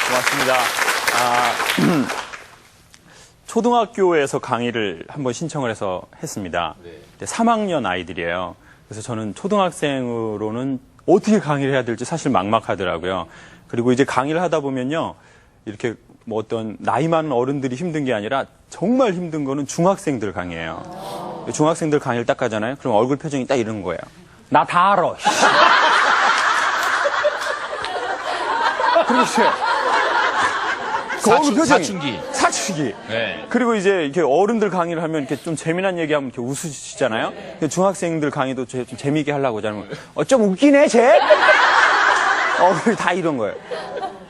고맙습니다. 초등학교에서 강의를 한번 신청을 해서 했습니다. 3학년 아이들이에요. 그래서 저는 초등학생으로는 어떻게 강의를 해야 될지 사실 막막하더라고요. 그리고 이제 강의를 하다 보면요. 이렇게 뭐 어떤 나이 많은 어른들이 힘든 게 아니라 정말 힘든 거는 중학생들 강의예요. 중학생들 강의를 딱 가잖아요. 그럼 얼굴 표정이 딱 이런 거예요. 나 다 알아. 그리고 이제 그 얼굴 표정이 사춘기. 네. 그리고 이제 이렇게 어른들 강의를 하면 이렇게 좀 재미난 얘기하면 이렇게 웃으시잖아요. 중학생들 강의도 좀 재미있게 하려고 하잖아요. 좀 웃기네, 쟤? 다 이런 거예요.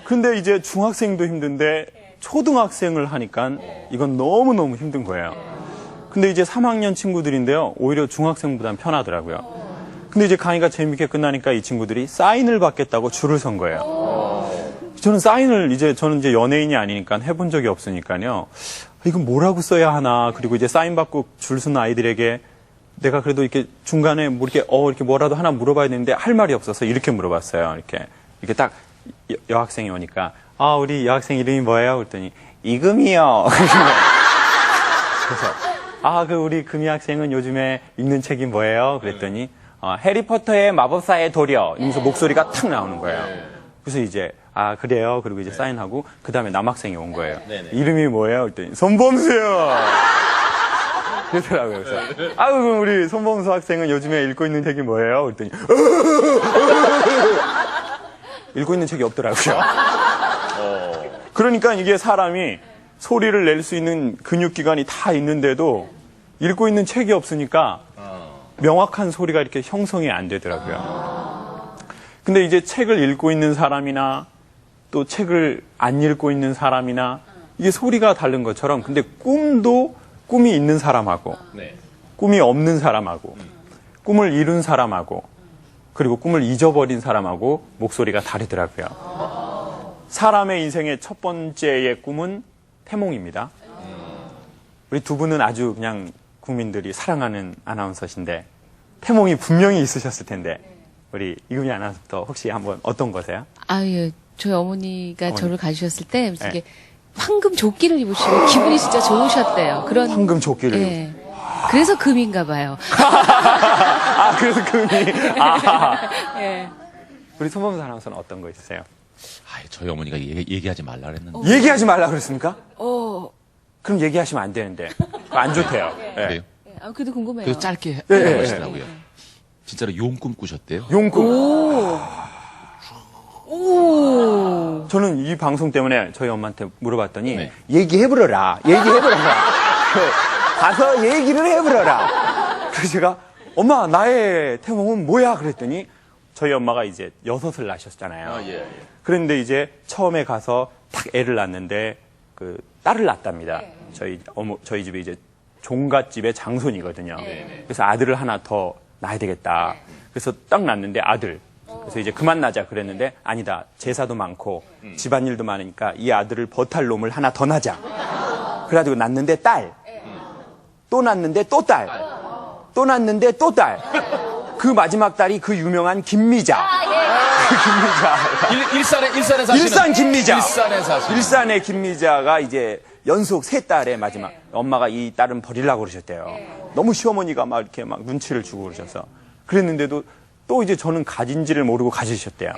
근데 이제 중학생도 힘든데 초등학생을 하니까 이건 너무너무 힘든 거예요. 근데 이제 3학년 친구들인데요. 오히려 중학생보단 편하더라고요. 근데 이제 강의가 재미있게 끝나니까 이 친구들이 사인을 받겠다고 줄을 선 거예요. 저는 저는 이제 연예인이 아니니까 해본 적이 없으니까요. 이건 뭐라고 써야 하나. 그리고 이제 사인 받고 줄 선 아이들에게 내가 그래도 이렇게 중간에 뭐 이렇게 뭐라도 하나 물어봐야 되는데 할 말이 없어서 이렇게 물어봤어요. 이렇게 딱 여학생이 오니까 우리 여학생 이름이 뭐예요? 그랬더니 이금이요. 그래서 우리 금이 학생은 요즘에 읽는 책이 뭐예요? 그랬더니 해리포터의 마법사의 도려. 이러면서 목소리가 탁 나오는 거예요. 그래서 이제 그래요. 그리고 이제 사인하고 그 다음에 남학생이 온 거예요. 이름이 뭐예요? 그랬더니 손범수요. 그러더라고요. 그래서 그럼 우리 손범수 학생은 요즘에 읽고 있는 책이 뭐예요? 그랬더니 읽고 있는 책이 없더라고요. 그러니까 이게 사람이 소리를 낼 수 있는 근육기관이 다 있는데도 읽고 있는 책이 없으니까 명확한 소리가 이렇게 형성이 안 되더라고요. 근데 이제 책을 읽고 있는 사람이나 또 책을 안 읽고 있는 사람이나 이게 소리가 다른 것처럼 근데 꿈이 있는 사람하고 꿈이 없는 사람하고 꿈을 이룬 사람하고 그리고 꿈을 잊어버린 사람하고 목소리가 다르더라고요. 사람의 인생의 첫 번째의 꿈은 태몽입니다. 우리 두 분은 아주 그냥 국민들이 사랑하는 아나운서신데 태몽이 분명히 있으셨을 텐데 우리 이금희 아나운서 혹시 한번 어떤 거세요? 예. 저희 어머니가 저를 가지셨을 때 이게 황금 조끼를 입으시고 기분이 진짜 좋으셨대요. 그런 황금 조끼를. 예. 그래서 금인가 봐요. 그래서 금이. 예. 우리 손범수 아나운서는 어떤 거 있으세요? 저희 어머니가 얘기하지 말라 그랬는데. 얘기하지 말라 그랬습니까? 그럼 얘기하시면 안 되는데. 안 좋대요. 그래요? 그래도 궁금해요. 그래서 짧게 예. 하시더라고요. 진짜로 용꿈 꾸셨대요. 용꿈. 오. 저는 이 방송 때문에 저희 엄마한테 물어봤더니 얘기해보러라. 가서 얘기를 해보러라. 그래서 제가 엄마 나의 태몽은 뭐야? 그랬더니 저희 엄마가 이제 6을 낳으셨잖아요. 그런데 이제 처음에 가서 딱 애를 낳는데 그 딸을 낳답니다. 저희 집에 이제 종갓집의 장손이거든요. 그래서 아들을 하나 더 낳아야 되겠다. 그래서 딱 낳는데 아들. 그래서 이제 그만 낳자 그랬는데 아니다. 제사도 많고 집안일도 많으니까 이 아들을 버탈 놈을 하나 더 낳자. 그래가지고 낳는데 딸. 또 낳는데 또 딸. 또 낳는데 또 딸. 그 마지막 딸이 그 유명한 김미자. 김미자. 일산에 사시는. 일산 김미자. 일산에 사시는. 일산의 김미자가 이제 연속 3딸의 마지막. 엄마가 이 딸은 버리려고 그러셨대요. 너무 시어머니가 막 이렇게 막 눈치를 주고 그러셔서. 그랬는데도 또 이제 저는 가진지를 모르고 가지셨대요.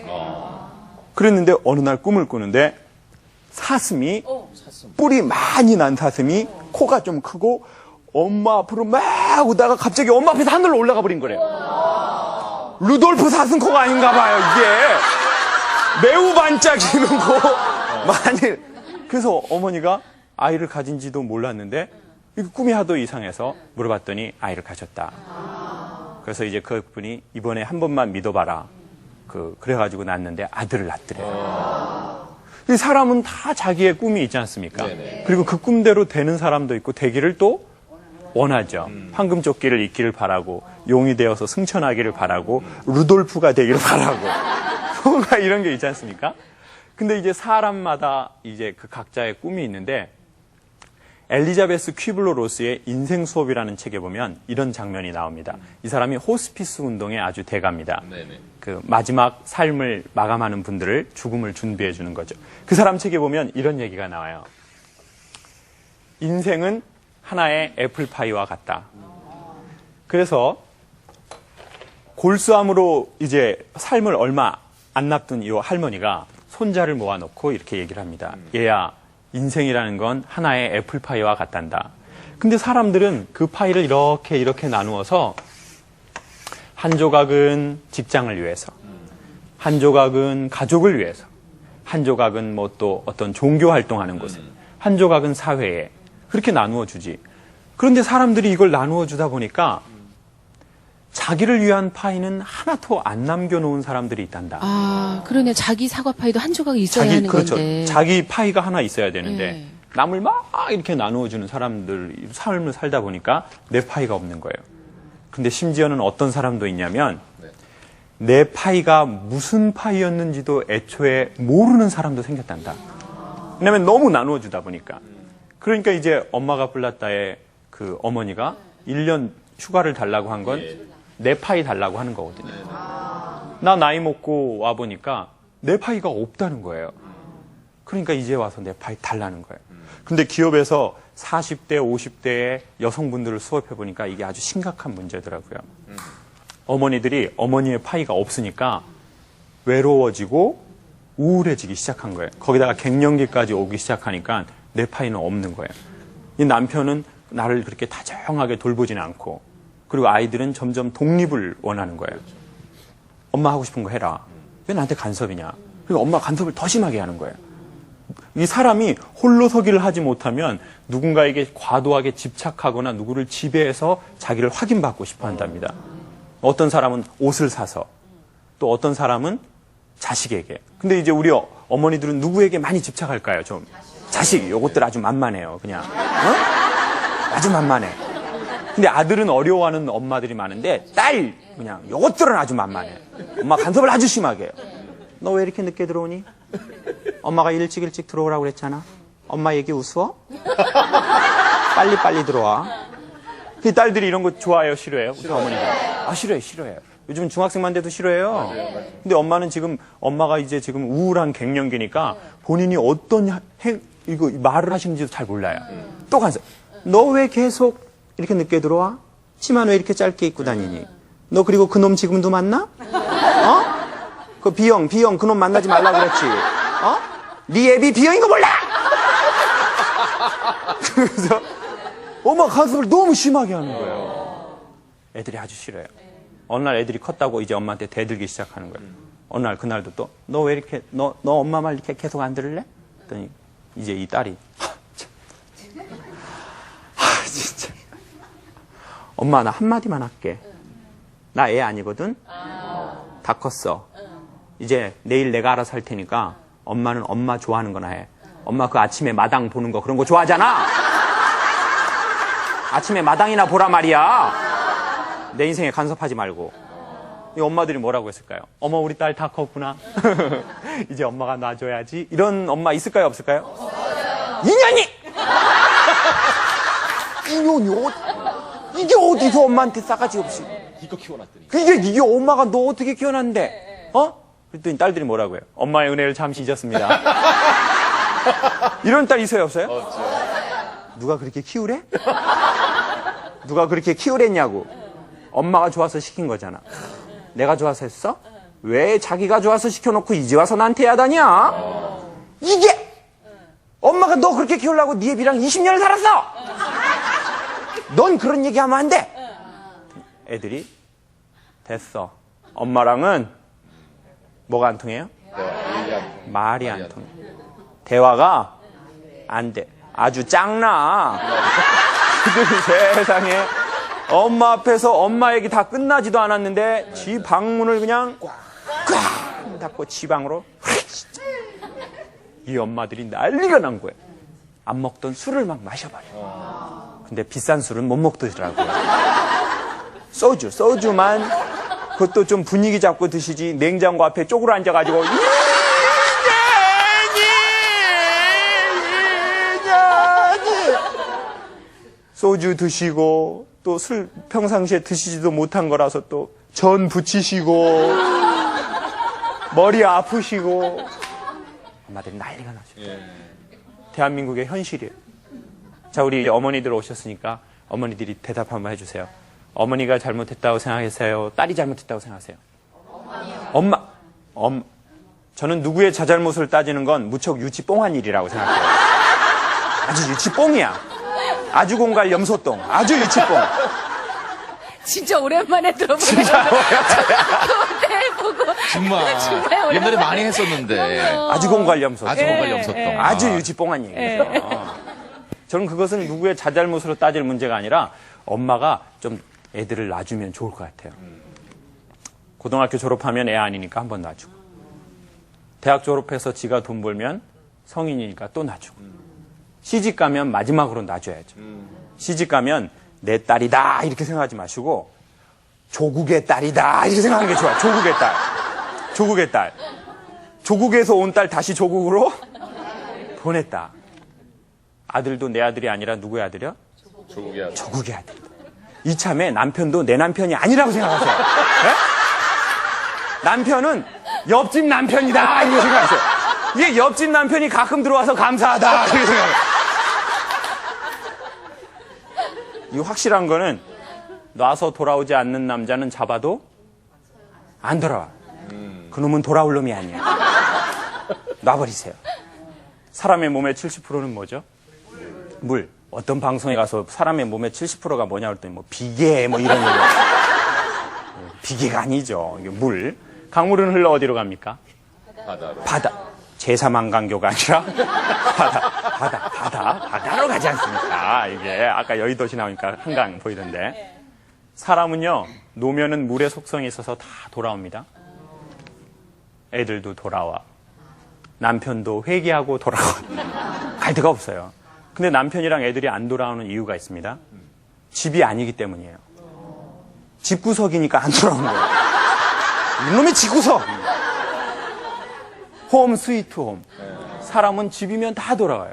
그랬는데 어느 날 꿈을 꾸는데 사슴이 뿔이 많이 난 사슴이 코가 좀 크고 엄마 앞으로 막 오다가 갑자기 엄마 앞에서 하늘로 올라가 버린 거래요. 루돌프 사슴코가 아닌가 봐요, 이게. 매우 반짝이는 코. 그래서 어머니가 아이를 가진지도 몰랐는데 꿈이 하도 이상해서 물어봤더니 아이를 가졌다. 그래서 이제 그분이 이번에 한 번만 믿어봐라. 그래가지고 낳았는데 아들을 낳더래요. 사람은 다 자기의 꿈이 있지 않습니까? 그리고 그 꿈대로 되는 사람도 있고 되기를 또 원하죠. 황금조끼를 입기를 바라고 용이 되어서 승천하기를 바라고 루돌프가 되기를 바라고 뭔가 이런 게 있지 않습니까? 근데 이제 사람마다 이제 그 각자의 꿈이 있는데 엘리자베스 퀴블로 로스의 인생 수업이라는 책에 보면 이런 장면이 나옵니다. 이 사람이 호스피스 운동의 아주 대가입니다. 네네. 그 마지막 삶을 마감하는 분들을 죽음을 준비해 주는 거죠. 그 사람 책에 보면 이런 얘기가 나와요. 인생은 하나의 애플파이와 같다. 그래서 골수암으로 이제 삶을 얼마 안 납둔 이 할머니가 손자를 모아놓고 이렇게 얘기를 합니다. 얘야, 인생이라는 건 하나의 애플파이와 같단다. 근데 사람들은 그 파이를 이렇게 나누어서 한 조각은 직장을 위해서, 한 조각은 가족을 위해서, 한 조각은 뭐 또 어떤 종교 활동하는 곳에, 한 조각은 사회에 그렇게 나누어 주지. 그런데 사람들이 이걸 나누어 주다 보니까 자기를 위한 파이는 하나도 안 남겨놓은 사람들이 있단다. 아, 그러네. 자기 사과파이도 한 조각 있어야 하는 그렇죠. 건데. 자기 파이가 하나 있어야 되는데 네. 남을 막 이렇게 나누어주는 사람들 삶을 살다 보니까 내 파이가 없는 거예요. 근데 심지어는 어떤 사람도 있냐면 내 파이가 무슨 파이였는지도 애초에 모르는 사람도 생겼단다. 왜냐면 너무 나누어주다 보니까. 그러니까 이제 엄마가 불났다에 그 어머니가 1년 휴가를 달라고 한 건 내 파이 달라고 하는 거거든요. 나 나이 먹고 와보니까 내 파이가 없다는 거예요. 그러니까 이제 와서 내 파이 달라는 거예요. 근데 기업에서 40대, 50대의 여성분들을 수업해보니까 이게 아주 심각한 문제더라고요. 어머니들이 어머니의 파이가 없으니까 외로워지고 우울해지기 시작한 거예요. 거기다가 갱년기까지 오기 시작하니까 내 파이는 없는 거예요. 이 남편은 나를 그렇게 다정하게 돌보지는 않고, 그리고 아이들은 점점 독립을 원하는 거예요. 엄마 하고 싶은 거 해라. 왜 나한테 간섭이냐. 그리고 엄마 간섭을 더 심하게 하는 거예요. 이 사람이 홀로서기를 하지 못하면 누군가에게 과도하게 집착하거나 누구를 지배해서 자기를 확인받고 싶어 한답니다. 어떤 사람은 옷을 사서, 또 어떤 사람은 자식에게. 근데 이제 우리 어머니들은 누구에게 많이 집착할까요? 좀 자식, 요것들 아주 만만해요. 그냥 아주 만만해. 근데 아들은 어려워하는 엄마들이 많은데 딸 그냥 요것들은 아주 만만해. 엄마 간섭을 아주 심하게 해요. 너 왜 이렇게 늦게 들어오니? 엄마가 일찍 들어오라고 그랬잖아. 엄마 얘기 우스워? 빨리 들어와. 그 딸들이 이런 거 좋아해요, 싫어해요? 우리 어머니가. 아, 싫어해요. 요즘 중학생만 돼도 싫어해요. 근데 엄마는 지금, 엄마가 이제 지금 우울한 갱년기니까 본인이 어떤 이거 말을 하시는지도 잘 몰라요. 또 간섭. 너 왜 계속 이렇게 늦게 들어와? 치마는 왜 이렇게 짧게 입고 다니니? 너 그리고 그놈 지금도 만나? 그 B형 그놈 만나지 말라 그랬지. 네 애비 B형인 거 몰라? 그래서 엄마 간섭을 너무 심하게 하는 거예요. 애들이 아주 싫어요. 어느 날 애들이 컸다고 이제 엄마한테 대들기 시작하는 거예요. 어느 날 그날도 또 너 왜 이렇게 너 엄마 말 이렇게 계속 안 들을래? 그랬더니 이제 이 딸이 진짜 엄마 나 한마디만 할게. 나 애 아니거든. 다 컸어. 이제 내일 내가 알아서 할 테니까 엄마는 엄마 좋아하는 거나 해. 엄마 그 아침에 마당 보는 거 그런 거 좋아하잖아. 아침에 마당이나 보라 말이야. 내 인생에 간섭하지 말고. 이 엄마들이 뭐라고 했을까요? 어머 우리 딸 다 컸구나. 이제 엄마가 놔줘야지. 이런 엄마 있을까요 없을까요? 인연이! 이게 어디서 엄마한테 싸가지 없이. 이거 키워놨더니. 이게 엄마가 너 어떻게 키워놨는데? 그랬더니 딸들이 뭐라고 해요? 엄마의 은혜를 잠시 잊었습니다. 이런 딸 있어요 없어요? 누가 그렇게 키우래? 누가 그렇게 키우랬냐고. 엄마가 좋아서 시킨 거잖아. 내가 좋아서 했어? 왜 자기가 좋아서 시켜놓고 이제 와서 나한테 야단이야? 이게 엄마가 너 그렇게 키우려고 네 애비랑 20년을 살았어. 넌 그런 얘기하면 안 돼. 애들이 됐어. 엄마랑은 뭐가 안 통해요? 말이 안 통해. 대화가 안 돼. 아주 짱나. 그들이 세상에 엄마 앞에서 엄마 얘기 다 끝나지도 않았는데 지 방문을 그냥 꽉 닫고 지 방으로 이 엄마들이 난리가 난 거예요. 안 먹던 술을 막 마셔버려. 근데 비싼 술은 못 먹더라고요. 소주만 그것도 좀 분위기 잡고 드시지. 냉장고 앞에 쪼그려 앉아가지고 소주 드시고 또 술 평상시에 드시지도 못한 거라서 또 전 부치시고 머리 아프시고 엄마들이 난리가 나죠. 대한민국의 현실이에요. 자, 우리 어머니들 오셨으니까 어머니들이 대답 한번 해주세요. 어머니가 잘못했다고 생각하세요? 딸이 잘못했다고 생각하세요? 엄마. 저는 누구의 자잘못을 따지는 건 무척 유치 뽕한 일이라고 생각해요. 아주 유치 뽕이야. 아주 공갈 염소똥. 아주 유치 뽕. 진짜 오랜만에 들어보는 보고 정말 정말 오랜만에. 옛날에 많이 했었는데. 아주 공갈 염소똥. 아주 공갈 염소똥. 아주 유치 뽕한 얘기죠. 저는 그것은 누구의 자잘못으로 따질 문제가 아니라 엄마가 좀 애들을 놔주면 좋을 것 같아요. 고등학교 졸업하면 애 아니니까 한번 놔주고, 대학 졸업해서 지가 돈 벌면 성인이니까 또 놔주고, 시집 가면 마지막으로 놔줘야죠. 시집 가면 내 딸이다 이렇게 생각하지 마시고 조국의 딸이다 이렇게 생각하는 게 좋아요. 조국의 딸. 조국의 딸. 조국에서 온 딸 다시 조국으로 보냈다. 아들도 내 아들이 아니라 누구의 아들이야? 조국의 아들. 조국의 아들. 이참에 남편도 내 남편이 아니라고 생각하세요. 네? 남편은 옆집 남편이다 이렇게 생각하세요. 이게 옆집 남편이 가끔 들어와서 감사하다 이렇게 생각해요. 이 확실한 거는 놔서 돌아오지 않는 남자는 잡아도 안 돌아와. 그놈은 돌아올 놈이 아니야. 놔버리세요. 사람의 몸의 70%는 뭐죠? 물. 어떤 방송에 가서 사람의 몸의 70%가 뭐냐 그랬더니 뭐 비계 뭐 이런 얘기. 비계가 아니죠. 이게 물. 강물은 흘러 어디로 갑니까? 바다. 제3한강교가 아니라 바다로 가지 않습니까? 이게 아까 여의도시 나오니까 한강 보이던데. 사람은요, 노면은 물의 속성이 있어서 다 돌아옵니다. 애들도 돌아와. 남편도 회개하고 돌아와. 갈 데가 없어요. 근데 남편이랑 애들이 안 돌아오는 이유가 있습니다. 집이 아니기 때문이에요. 집구석이니까 안 돌아오는 거예요. 이놈의 집구석! 홈 스위트 홈. 사람은 집이면 다 돌아와요.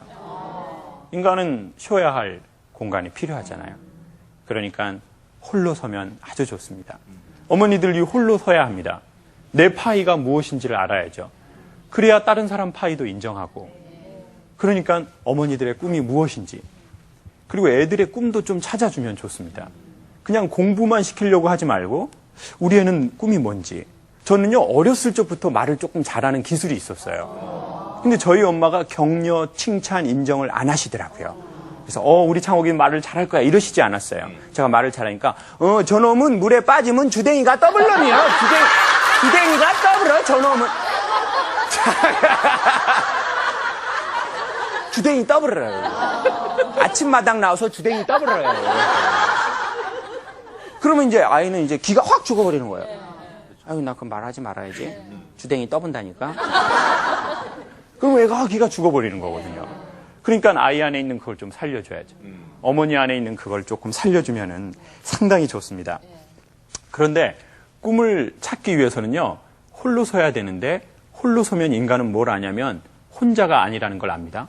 인간은 쉬어야 할 공간이 필요하잖아요. 그러니까 홀로 서면 아주 좋습니다. 어머니들이 홀로 서야 합니다. 내 파이가 무엇인지를 알아야죠. 그래야 다른 사람 파이도 인정하고. 그러니까 어머니들의 꿈이 무엇인지, 그리고 애들의 꿈도 좀 찾아주면 좋습니다. 그냥 공부만 시키려고 하지 말고 우리 애는 꿈이 뭔지. 저는요, 어렸을 적부터 말을 조금 잘하는 기술이 있었어요. 근데 저희 엄마가 격려, 칭찬, 인정을 안 하시더라고요. 그래서 우리 창옥이 말을 잘할 거야 이러시지 않았어요. 제가 말을 잘하니까 저놈은 물에 빠지면 주댕이가 떠블럼이요. 주댕이가 떠블어 저놈은. 주댕이 떠블어요. 아침마당 나와서 주댕이 떠블어요. 그러면 이제 아이는 이제 기가 확 죽어버리는 거예요. 아유, 나 그럼 말하지 말아야지. 주댕이 떠본다니까. 그럼 애가 기가 죽어버리는 거거든요. 그러니까 아이 안에 있는 그걸 좀 살려줘야죠. 어머니 안에 있는 그걸 조금 살려주면은 상당히 좋습니다. 그런데 꿈을 찾기 위해서는요, 홀로 서야 되는데, 홀로 서면 인간은 뭘 아냐면 혼자가 아니라는 걸 압니다.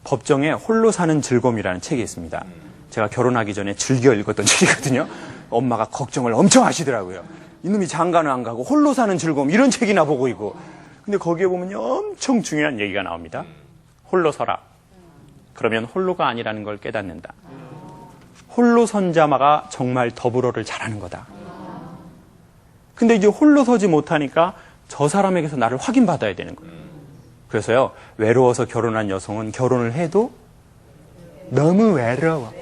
법정에 홀로 사는 즐거움이라는 책이 있습니다. 제가 결혼하기 전에 즐겨 읽었던 책이거든요. 엄마가 걱정을 엄청 하시더라고요. 이놈이 장가는 안 가고 홀로 사는 즐거움 이런 책이나 보고 있고. 근데 거기에 보면 엄청 중요한 얘기가 나옵니다. 홀로 서라. 그러면 홀로가 아니라는 걸 깨닫는다. 홀로 선 자마가 정말 더불어를 잘하는 거다. 근데 이제 홀로 서지 못하니까 저 사람에게서 나를 확인받아야 되는 거예요. 그래서요, 외로워서 결혼한 여성은 결혼을 해도 너무 외로워.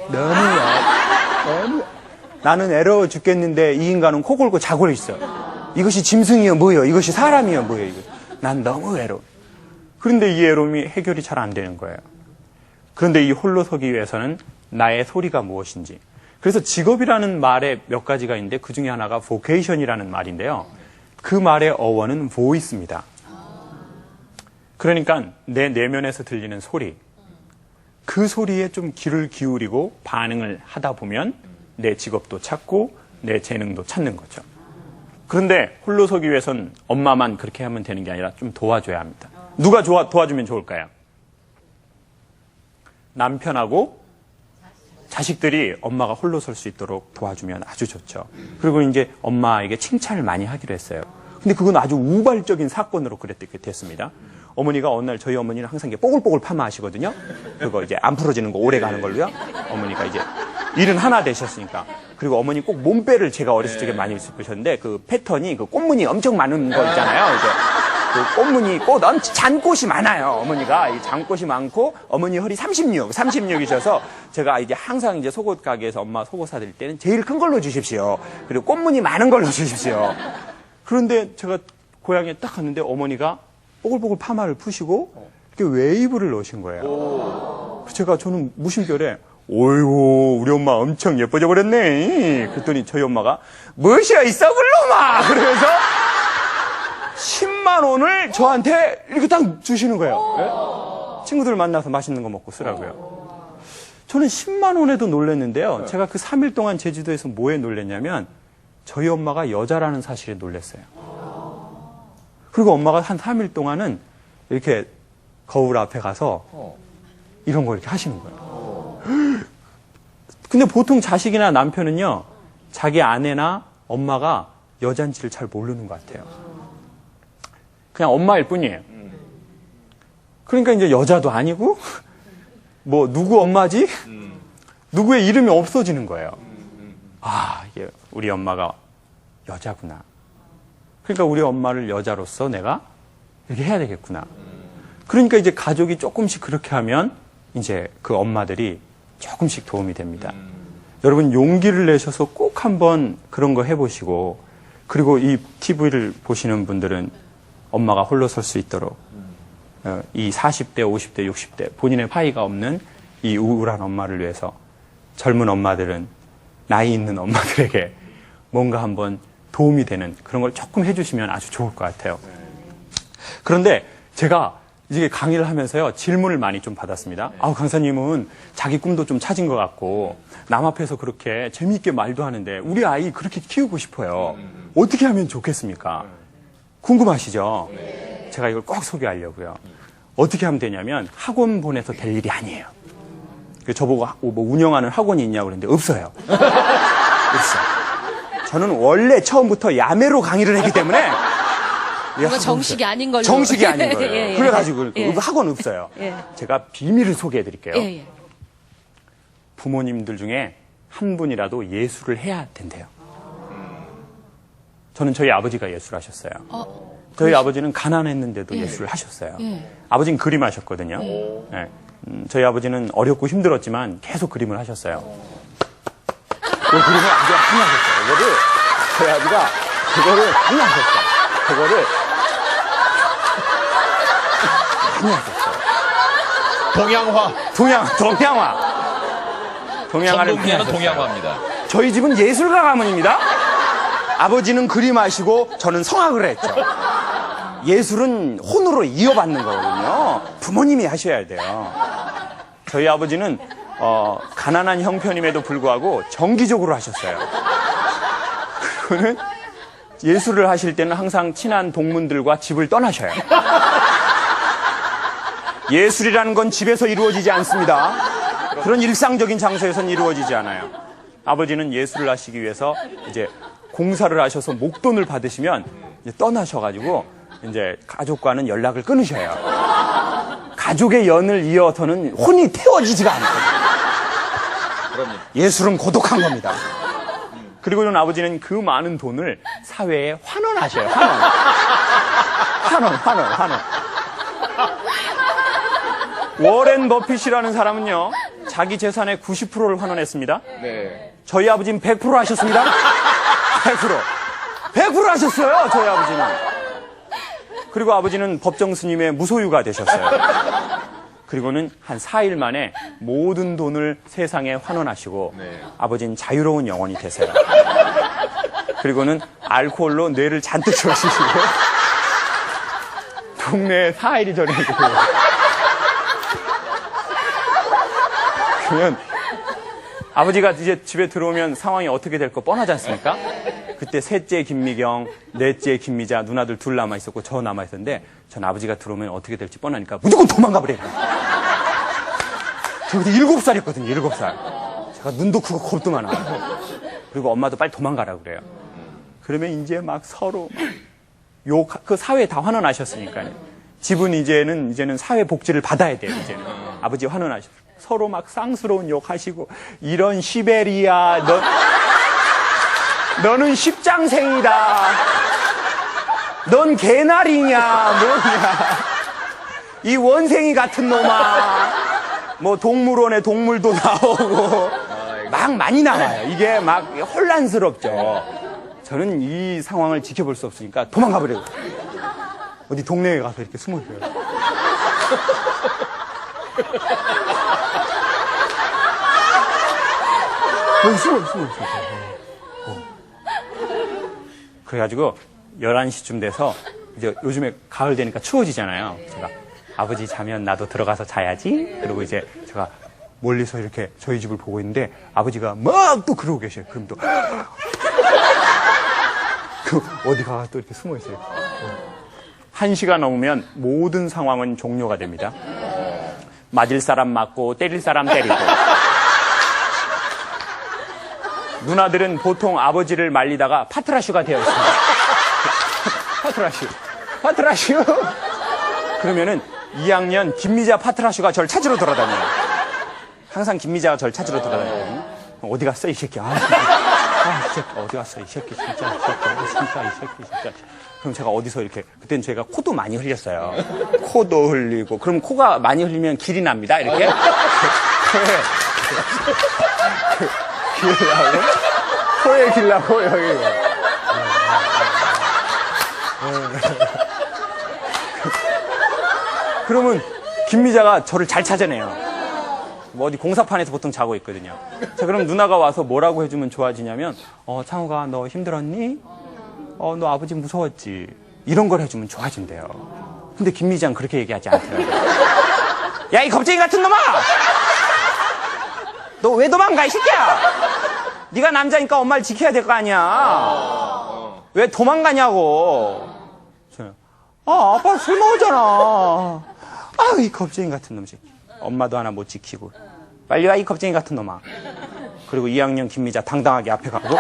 나는 외로워 죽겠는데 이 인간은 코 골고 자고 있어. 이것이 짐승이여 뭐여? 이것이 사람이여 뭐여? 이거. 난 너무 외로워. 그런데 이 외로움이 해결이 잘 안 되는 거예요. 그런데 이 홀로 서기 위해서는 나의 소리가 무엇인지. 그래서 직업이라는 말에 몇 가지가 있는데 그 중에 하나가 vocation이라는 말인데요. 그 말의 어원은 voice입니다. 그러니까 내 내면에서 들리는 소리. 그 소리에 좀 귀를 기울이고 반응을 하다 보면 내 직업도 찾고 내 재능도 찾는 거죠. 그런데 홀로 서기 위해서는 엄마만 그렇게 하면 되는 게 아니라 좀 도와줘야 합니다. 누가 도와주면 좋을까요? 남편하고 자식들이 엄마가 홀로 설 수 있도록 도와주면 아주 좋죠. 그리고 이제 엄마에게 칭찬을 많이 하기로 했어요. 근데 그건 아주 우발적인 사건으로 그랬게 됐습니다. 어머니가 어느 날 저희 어머니는 항상 이게 뽀글뽀글 파마하시거든요. 그거 이제 안 풀어지는 거 오래 가는 걸로요. 어머니가 이제 일은 하나 되셨으니까. 그리고 어머니 꼭 몸빼를 제가 어렸을 적에 많이 입으셨는데 그 패턴이 그 꽃무늬 엄청 많은 거 있잖아요. 이제 그 꽃무늬 잔꽃이 많아요. 어머니가 이 잔꽃이 많고 어머니 허리 36이셔서 제가 이제 항상 이제 속옷 가게에서 엄마 속옷 사드릴 때는 제일 큰 걸로 주십시오. 그리고 꽃무늬 많은 걸로 주십시오. 그런데 제가 고향에 딱 갔는데 어머니가 뽀글뽀글 파마를 푸시고 이렇게 웨이브를 넣으신 거예요. 저는 무심결에 어이구 우리 엄마 엄청 예뻐져 버렸네. 그랬더니 저희 엄마가 무엇이야 이 썩을 놈아 그러면서 10만 원을 저한테 이렇게 딱 주시는 거예요. 친구들 만나서 맛있는 거 먹고 쓰라고요. 저는 10만 원에도 놀랐는데요. 제가 그 3일 동안 제주도에서 뭐에 놀랐냐면 저희 엄마가 여자라는 사실에 놀랐어요. 그리고 엄마가 한 3일 동안은 이렇게 거울 앞에 가서 이런 거 이렇게 하시는 거예요. 근데 보통 자식이나 남편은요, 자기 아내나 엄마가 여잔지를 잘 모르는 것 같아요. 그냥 엄마일 뿐이에요. 그러니까 이제 여자도 아니고, 뭐, 누구 엄마지? 누구의 이름이 없어지는 거예요. 아, 이게 우리 엄마가 여자구나. 그러니까 우리 엄마를 여자로서 내가 이렇게 해야 되겠구나. 그러니까 이제 가족이 조금씩 그렇게 하면 이제 그 엄마들이 조금씩 도움이 됩니다. 여러분 용기를 내셔서 꼭 한번 그런 거 해보시고 그리고 이 TV를 보시는 분들은 엄마가 홀로 설 수 있도록 이 40대, 50대, 60대 본인의 파이가 없는 이 우울한 엄마를 위해서 젊은 엄마들은 나이 있는 엄마들에게 뭔가 한번 도움이 되는 그런 걸 조금 해주시면 아주 좋을 것 같아요. 그런데 제가 이게 강의를 하면서요, 질문을 많이 좀 받았습니다. 아우, 강사님은 자기 꿈도 좀 찾은 것 같고, 남 앞에서 그렇게 재미있게 말도 하는데, 우리 아이 그렇게 키우고 싶어요. 어떻게 하면 좋겠습니까? 궁금하시죠? 제가 이걸 꼭 소개하려고요. 어떻게 하면 되냐면, 학원 보내서 될 일이 아니에요. 저보고 뭐 운영하는 학원이 있냐고 그랬는데, 없어요. 없어요. 저는 원래 처음부터 야매로 강의를 했기 때문에, 뭔가 정식이 아닌 걸로. 정식이 아닌 거예요. 예, 예. 그래가지고 예. 학원 없어요. 예. 제가 비밀을 소개해 드릴게요. 예, 예. 부모님들 중에 한 분이라도 예술을 해야 된대요. 저는 저희 아버지가 예술을 하셨어요. 저희 아버지는 가난했는데도 예술을 하셨어요. 예. 아버지는 그림하셨거든요. 예. 저희 아버지는 어렵고 힘들었지만 계속 그림을 하셨어요. 그 그림을 아주 많이 하셨어요. 저희 아버지가 그거를 많이 하셨어요. 그거를 많이 하셨어요. 동양화를 많이 전동기는 하셨어요. 동양화입니다. 저희 집은 예술가 가문입니다. 아버지는 그림하시고 저는 성악을 했죠. 예술은 혼으로 이어받는 거거든요. 부모님이 하셔야 돼요. 저희 아버지는 가난한 형편임에도 불구하고 정기적으로 하셨어요. 그리고는 예술을 하실 때는 항상 친한 동문들과 집을 떠나셔요. 예술이라는 건 집에서 이루어지지 않습니다. 그런 일상적인 장소에선 이루어지지 않아요. 아버지는 예술을 하시기 위해서 이제 공사를 하셔서 목돈을 받으시면 이제 떠나셔가지고 이제 가족과는 연락을 끊으셔요. 가족의 연을 이어서는 혼이 태워지지가 않거든요. 예술은 고독한 겁니다. 그리고는 아버지는 그 많은 돈을 사회에 환원하셔요. 환원. 워렌 버핏이라는 사람은요, 자기 재산의 90%를 환원했습니다. 네. 저희 아버지는 100% 하셨습니다. 100% 하셨어요, 저희 아버지는. 그리고 아버지는 법정 스님의 무소유가 되셨어요. 그리고는 한 4일 만에 모든 돈을 세상에 환원하시고 아버지는 자유로운 영혼이 되세요. 그리고는 알코올로 뇌를 잔뜩 적시시고 동네에 4일이 저리고 그러면 아버지가 이제 집에 들어오면 상황이 어떻게 될 거 뻔하지 않습니까? 그때 셋째 김미경, 넷째 김미자, 누나들 둘 남아있었고 저 남아있었는데 전 아버지가 들어오면 어떻게 될지 뻔하니까 무조건 도망가 버려요. 저 그때 7살이었거든요, 7살. 제가 눈도 크고 겁도 많아. 그리고 엄마도 빨리 도망가라 그래요. 그러면 이제 막 서로 그 사회에 다 환원하셨으니까요. 집은 이제는 사회 복지를 받아야 돼요. 이제는 아버지 환원하셨. 서로 막 쌍스러운 욕하시고 이런 시베리아 너는 십장생이다. 넌 개나리냐 뭐냐. 이 원생이 같은 놈아. 뭐 동물원에 동물도 나오고 막 많이 나와요. 이게 막 혼란스럽죠. 저는 이 상황을 지켜볼 수 없으니까 도망가 버려요. 어디 동네에 가서 이렇게 숨어 있어요. 숨어. 그래가지고 11시쯤 돼서 이제 요즘에 가을 되니까 추워지잖아요. 제가 아버지 자면 나도 들어가서 자야지. 그리고 이제 제가 멀리서 이렇게 저희 집을 보고 있는데 아버지가 막 또 그러고 계셔요. 그럼 또 그 어디 가서 또 이렇게 숨어 있어요. 1시가 넘으면 모든 상황은 종료가 됩니다. 맞을 사람 맞고 때릴 사람 때리고. 누나들은 보통 아버지를 말리다가 파트라슈가 되어 있습니다. 파트라슈. 그러면은 2학년 김미자 파트라슈가 저를 찾으러 돌아다녀요. 항상 김미자가 저를 찾으러 돌아다녀요. 어디 갔어 이 새끼? 이 새끼 어디 갔어 이 새끼 진짜 이 새끼 진짜. 그럼 제가 어디서 이렇게 그때는 제가 코도 많이 흘렸어요. 코도 흘리고 그럼 코가 많이 흘리면 길이 납니다. 이렇게. 코에 길 나고 여기. 그러면 김미자가 저를 잘 찾아내요. 뭐 어디 공사판에서 보통 자고 있거든요. 자, 그럼 누나가 와서 뭐라고 해주면 좋아지냐면, 창우가 너 힘들었니? 너 아버지 무서웠지? 이런 걸 해주면 좋아진대요. 근데 김미자는 그렇게 얘기하지 않더라고요. 야, 이 겁쟁이 같은 놈아! 너 왜 도망가, 이 새끼야! 네가 남자니까 엄마를 지켜야 될 거 아니야. 왜 도망가냐고. 아빠 술 먹었잖아. 이 겁쟁이 같은 놈 새끼. 엄마도 하나 못 지키고. 빨리 와, 이 겁쟁이 같은 놈아. 그리고 2학년 김미자 당당하게 앞에 가고.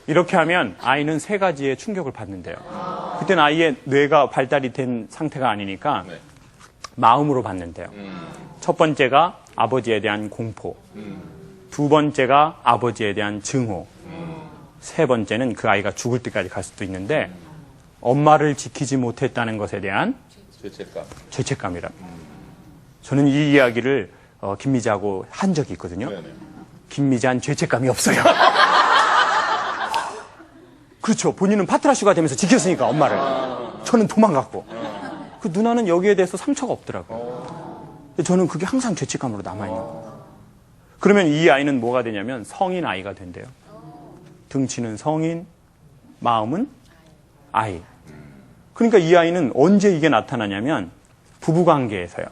이렇게 하면 아이는 3가지의 충격을 받는데요. 그때는 아이의 뇌가 발달이 된 상태가 아니니까 마음으로 받는데요. 첫 번째가 아버지에 대한 공포. 2번째가 아버지에 대한 증오. 3번째는 그 아이가 죽을 때까지 갈 수도 있는데 엄마를 지키지 못했다는 것에 대한 죄책감이라. 저는 이 이야기를 김미자하고 한 적이 있거든요. 김미자는 죄책감이 없어요. 그렇죠. 본인은 파트라슈가 되면서 지켰으니까 엄마를. 저는 도망갔고. 그 누나는 여기에 대해서 상처가 없더라고요. 저는 그게 항상 죄책감으로 남아있는 거예요. 그러면 이 아이는 뭐가 되냐면 성인 아이가 된대요. 등치는 성인, 마음은 아이. 그러니까 이 아이는 언제 이게 나타나냐면 부부관계에서요.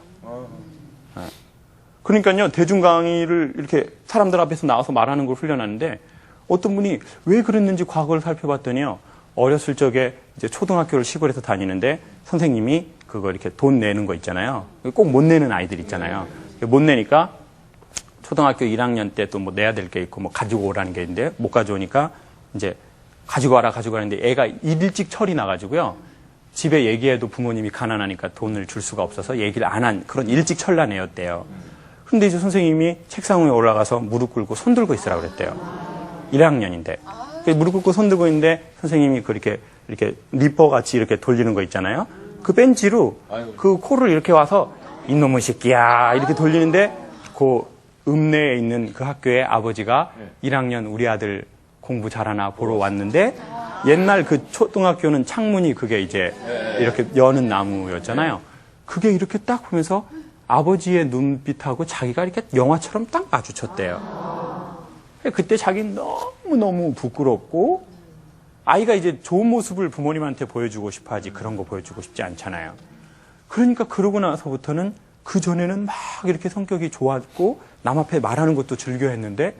그러니까요, 대중 강의를 이렇게 사람들 앞에서 나와서 말하는 걸 훈련하는데 어떤 분이 왜 그랬는지 과거를 살펴봤더니요, 어렸을 적에 이제 초등학교를 시골에서 다니는데 선생님이 그거 이렇게 돈 내는 거 있잖아요. 꼭 못 내는 아이들 있잖아요. 못 내니까 초등학교 1학년 때 또 뭐 내야 될 게 있고 뭐 가지고 오라는 게 있는데 못 가져오니까 이제 가지고 와라 하는데 애가 일찍 철이 나가지고요. 집에 얘기해도 부모님이 가난하니까 돈을 줄 수가 없어서 얘기를 안 한 그런 일찍 철난 애였대요. 근데 이제 선생님이 책상 위에 올라가서 무릎 꿇고 손 들고 있으라고 그랬대요. 1학년인데. 무릎 꿇고 손 들고 있는데 선생님이 이렇게 리퍼 같이 이렇게 돌리는 거 있잖아요. 그 벤치로 그 코를 이렇게 와서 이놈의 새끼야 이렇게 돌리는데 그 읍내에 있는 그 학교에 아버지가 1학년 우리 아들 공부 잘하나 보러 왔는데 옛날 그 초등학교는 창문이 그게 이제 이렇게 여는 나무였잖아요. 그게 이렇게 딱 보면서 아버지의 눈빛하고 자기가 이렇게 영화처럼 딱 마주쳤대요. 그때 자기는 너무너무 부끄럽고 아이가 이제 좋은 모습을 부모님한테 보여주고 싶어 하지 그런 거 보여주고 싶지 않잖아요. 그러니까 그러고 나서부터는 그전에는 막 이렇게 성격이 좋았고 남 앞에 말하는 것도 즐겨했는데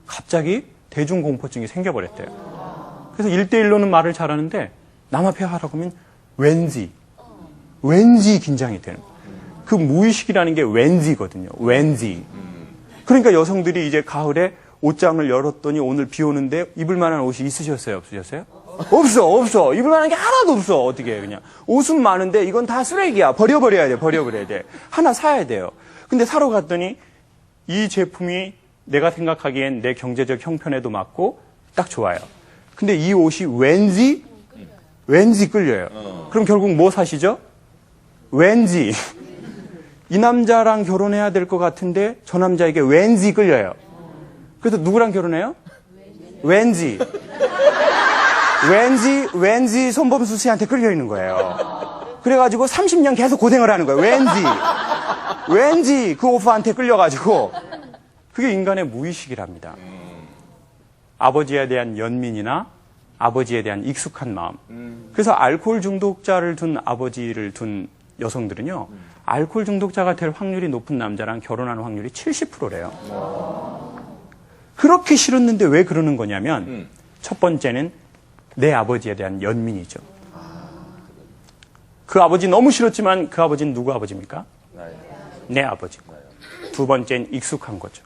갑자기 대중공포증이 생겨버렸대요. 그래서 1대1로는 말을 잘하는데 남 앞에 하라고 하면 왠지 왠지 긴장이 되는 거예요. 그 무의식이라는 게 왠지거든요. 왠지. 그러니까 여성들이 이제 가을에 옷장을 열었더니 오늘 비 오는데 입을 만한 옷이 있으셨어요? 없으셨어요? 없어. 입을 만한 게 하나도 없어. 어떻게 해, 그냥. 옷은 많은데 이건 다 쓰레기야. 버려버려야 돼. 하나 사야 돼요. 근데 사러 갔더니 이 제품이 내가 생각하기엔 내 경제적 형편에도 맞고 딱 좋아요. 근데 이 옷이 왠지 끌려요. 그럼 결국 뭐 사시죠? 왠지. 이 남자랑 결혼해야 될 것 같은데 저 남자에게 왠지 끌려요. 그래서 누구랑 결혼해요? 왠지 손범수 씨한테 끌려 있는 거예요. 그래가지고 30년 계속 고생을 하는 거예요. 왠지 그 오빠한테 끌려가지고. 그게 인간의 무의식이랍니다. 아버지에 대한 연민이나 아버지에 대한 익숙한 마음. 그래서 알코올 중독자를 둔 아버지를 둔 여성들은요, 알코올 중독자가 될 확률이 높은 남자랑 결혼하는 확률이 70%래요. 그렇게 싫었는데 왜 그러는 거냐면, 첫 번째는 내 아버지에 대한 연민이죠. 그 아버지 너무 싫었지만 그 아버지는 누구 아버지입니까? 내 아버지고. 두 번째는 익숙한 거죠.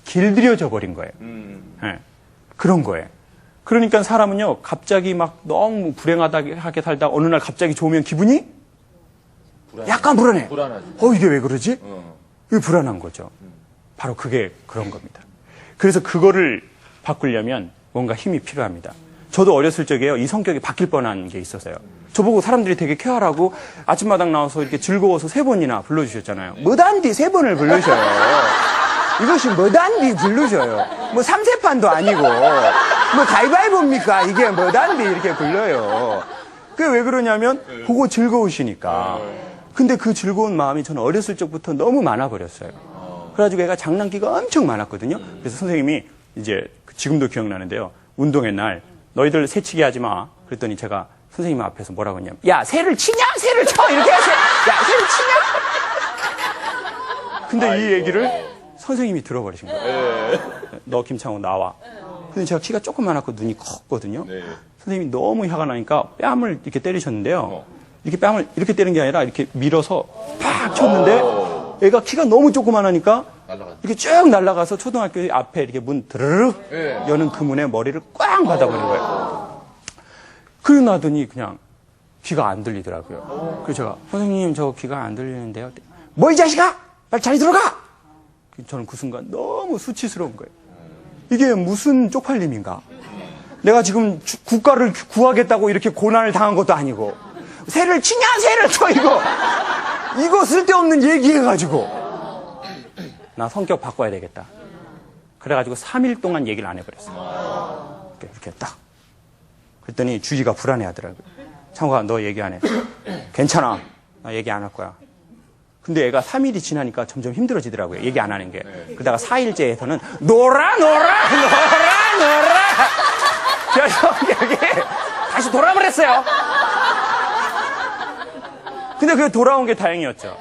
길들여져 버린 거예요. 네. 그런 거예요. 그러니까 사람은요, 갑자기 막 너무 불행하게 살다 어느 날 갑자기 좋으면 기분이 약간 불안해. 불안하죠. 이게 왜 그러지? 이게 불안한 거죠. 바로 그게 그런 겁니다. 그래서 그거를 바꾸려면 뭔가 힘이 필요합니다. 저도 어렸을 적에요, 이 성격이 바뀔 뻔한 게 있었어요. 저보고 사람들이 되게 쾌활하고 아침마당 나와서 이렇게 즐거워서 3번이나 불러주셨잖아요. 뭐단디 3번을 불러주셔요. 이것이 뭐단디 불러줘요. 뭐 3세판도 아니고 뭐 가위바위보입니까? 이게 뭐단디 이렇게 불러요. 그게 왜 그러냐면 보고 즐거우시니까. 근데 그 즐거운 마음이 저는 어렸을 적부터 너무 많아버렸어요. 그래가지고 애가 장난기가 엄청 많았거든요. 그래서 선생님이 이제 지금도 기억나는데요. 운동회 날 너희들 새치기 하지 마. 그랬더니 제가 선생님 앞에서 뭐라고 했냐면, 야, 새를 치냐? 새를 쳐! 이렇게 하세요. 야, 새를 치냐? 근데 이 얘기를 선생님이 들어버리신 거예요. 너 김창호 나와. 근데 제가 키가 조금 많았고 눈이 컸거든요. 선생님이 너무 화가 나니까 뺨을 이렇게 때리셨는데요. 이렇게 뺨을 이렇게 때리는 게 아니라 이렇게 밀어서 팍 쳤는데 애가 키가 너무 조그만하니까 이렇게 쭉 날아가서 초등학교 앞에 이렇게 문 드르륵 여는 그 문에 머리를 꽝 받아버린 거예요. 그러고 나더니 그냥 귀가 안 들리더라고요. 그래서 제가 선생님 저 귀가 안 들리는데요. 뭐 이 자식아! 빨리 자리 들어가! 저는 그 순간 너무 수치스러운 거예요. 이게 무슨 쪽팔림인가? 내가 지금 국가를 구하겠다고 이렇게 고난을 당한 것도 아니고 새를 치냐 새를 쳐 이거 쓸데없는 얘기해가지고 나 성격 바꿔야 되겠다. 그래가지고 3일 동안 얘기를 안 해버렸어요. 이렇게 딱. 그랬더니 주희가 불안해하더라고요. 창호가 너 얘기 안 해. 괜찮아. 나 얘기 안 할 거야. 근데 애가 3일이 지나니까 점점 힘들어지더라고요. 얘기 안 하는 게. 그러다가 4일째에서는 놀아! 그래서 여기 다시 돌아버렸어요. 근데 그게 돌아온 게 다행이었죠.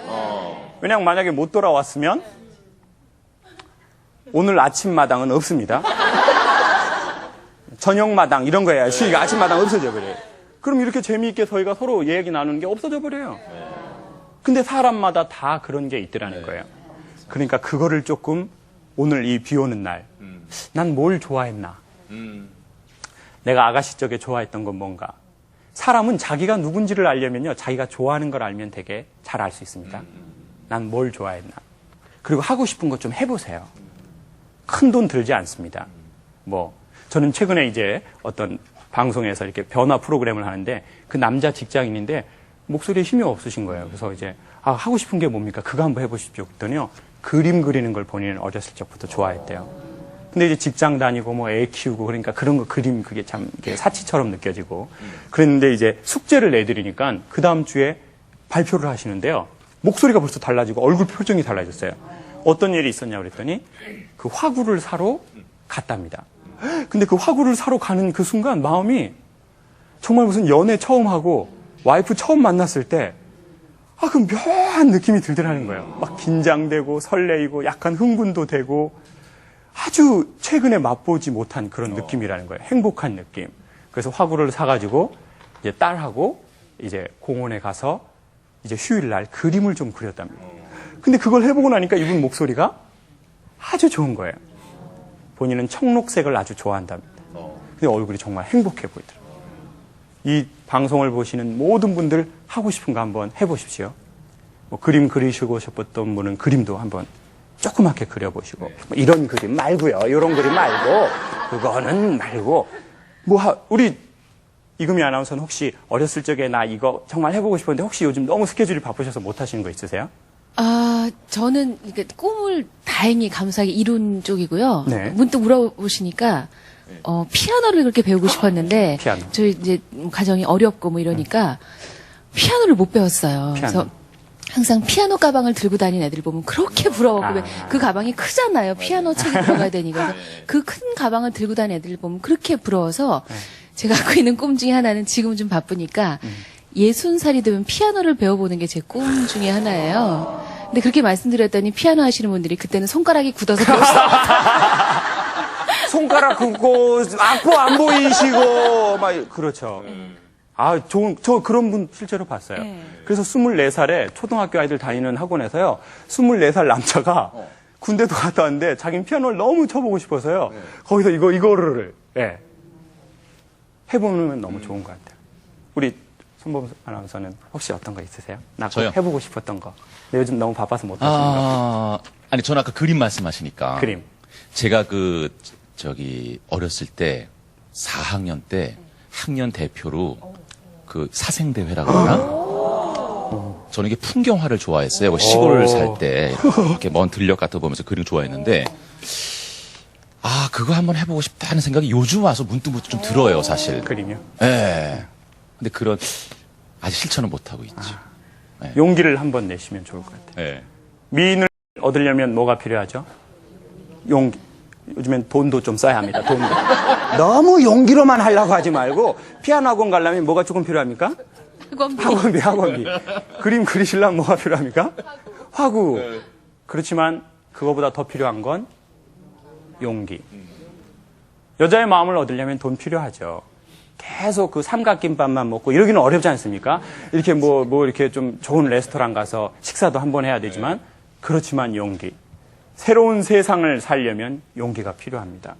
왜냐면 만약에 못 돌아왔으면 오늘 아침마당은 없습니다. 저녁마당 이런 거 해야지. 아침마당 없어져 버려요. 그럼 이렇게 재미있게 저희가 서로 얘기 나누는 게 없어져 버려요. 근데 사람마다 다 그런 게 있더라는 거예요. 그러니까 그거를 조금 오늘 이 비 오는 날 난 뭘 좋아했나? 내가 아가씨 쪽에 좋아했던 건 뭔가? 사람은 자기가 누군지를 알려면요, 자기가 좋아하는 걸 알면 되게 잘 알 수 있습니다. 난 뭘 좋아했나? 그리고 하고 싶은 것 좀 해보세요. 큰 돈 들지 않습니다. 저는 최근에 이제 어떤 방송에서 이렇게 변화 프로그램을 하는데 그 남자 직장인인데 목소리에 힘이 없으신 거예요. 그래서 이제 하고 싶은 게 뭡니까? 그거 한번 해보십시오. 그랬더니요, 그림 그리는 걸 본인은 어렸을 적부터 좋아했대요. 근데 이제 직장 다니고 애 키우고 그러니까 그런 거 그림 그게 참 사치처럼 느껴지고 그랬는데 이제 숙제를 내드리니까 그 다음 주에 발표를 하시는데요. 목소리가 벌써 달라지고 얼굴 표정이 달라졌어요. 어떤 일이 있었냐 그랬더니 그 화구를 사러 갔답니다. 근데 그 화구를 사러 가는 그 순간 마음이 정말 무슨 연애 처음 하고 와이프 처음 만났을 때 그 묘한 느낌이 들더라는 거예요. 막 긴장되고 설레이고 약간 흥분도 되고 아주 최근에 맛보지 못한 그런 느낌이라는 거예요. 행복한 느낌. 그래서 화구를 사가지고 이제 딸하고 이제 공원에 가서 이제 휴일날 그림을 좀 그렸답니다. 근데 그걸 해보고 나니까 이분 목소리가 아주 좋은 거예요. 본인은 청록색을 아주 좋아한답니다. 근데 얼굴이 정말 행복해 보이더라고요. 이 방송을 보시는 모든 분들 하고 싶은 거 한번 해보십시오. 뭐 그림 그리시고 싶었던 분은 그림도 한번 조그맣게 그려보시고 뭐 이런 그림 말고요. 이런 그림 말고 그거는 말고 우리 이금희 아나운서는 혹시 어렸을 적에 나 이거 정말 해보고 싶었는데 혹시 요즘 너무 스케줄이 바쁘셔서 못 하시는 거 있으세요? 저는 이게 꿈을 다행히 감사하게 이룬 쪽이고요. 네. 문득 물어보시니까 피아노를 그렇게 배우고 싶었는데 피아노. 저희 이제 가정이 어렵고 뭐 이러니까 피아노를 못 배웠어요. 그래서 항상 피아노 가방을 들고 다니는 애들 보면 그렇게 부러웠고 그 가방이 크잖아요. 피아노 책이 들어가야 되니까 그 큰 가방을 들고 다니는 애들 보면 그렇게 부러워서 제가 갖고 있는 꿈 중에 하나는 지금 좀 바쁘니까 60살이 되면 피아노를 배워보는 게 제 꿈 중에 하나예요. 근데 그렇게 말씀드렸더니 피아노 하시는 분들이 그때는 손가락이 굳어서 배울 수 없다. 손가락 긋고 악보 안 보이시고 막 그렇죠. 저 그런 분 실제로 봤어요. 그래서 24살에 초등학교 아이들 다니는 학원에서요. 24살 남자가 군대도 갔다 왔는데 자기는 피아노를 너무 쳐보고 싶어서요. 거기서 이거를 해보면 너무 좋은 것 같아요. 우리 손범 아나운서는 혹시 어떤 거 있으세요? 나 그거 저요? 해보고 싶었던 거. 근데 요즘 너무 바빠서 못 하시는 거. 아니, 저는 아까 그림 말씀하시니까. 그림. 제가 어렸을 때 4학년 때 학년 대표로 그 사생대회라고 하나? 저는 이게 풍경화를 좋아했어요. 시골을 살 때 이렇게 먼 들녘 같은 거 보면서 그림 좋아했는데 그거 한번 해보고 싶다는 생각이 요즘 와서 문득 좀 들어요, 사실. 그림이요? 예. 근데 아직 실천은 못하고 있죠. 용기를 한번 내시면 좋을 것 같아요. 예. 미인을 얻으려면 뭐가 필요하죠? 용기. 요즘엔 돈도 좀 써야 합니다. 돈도. 너무 용기로만 하려고 하지 말고 피아노 학원 가려면 뭐가 조금 필요합니까? 학원비. 그림 그리시려면 뭐가 필요합니까? 화구. 그렇지만 그거보다 더 필요한 건 용기. 여자의 마음을 얻으려면 돈 필요하죠. 계속 그 삼각김밥만 먹고 이러기는 어렵지 않습니까? 이렇게 이렇게 좀 좋은 레스토랑 가서 식사도 한번 해야 되지만 그렇지만 용기. 새로운 세상을 살려면 용기가 필요합니다.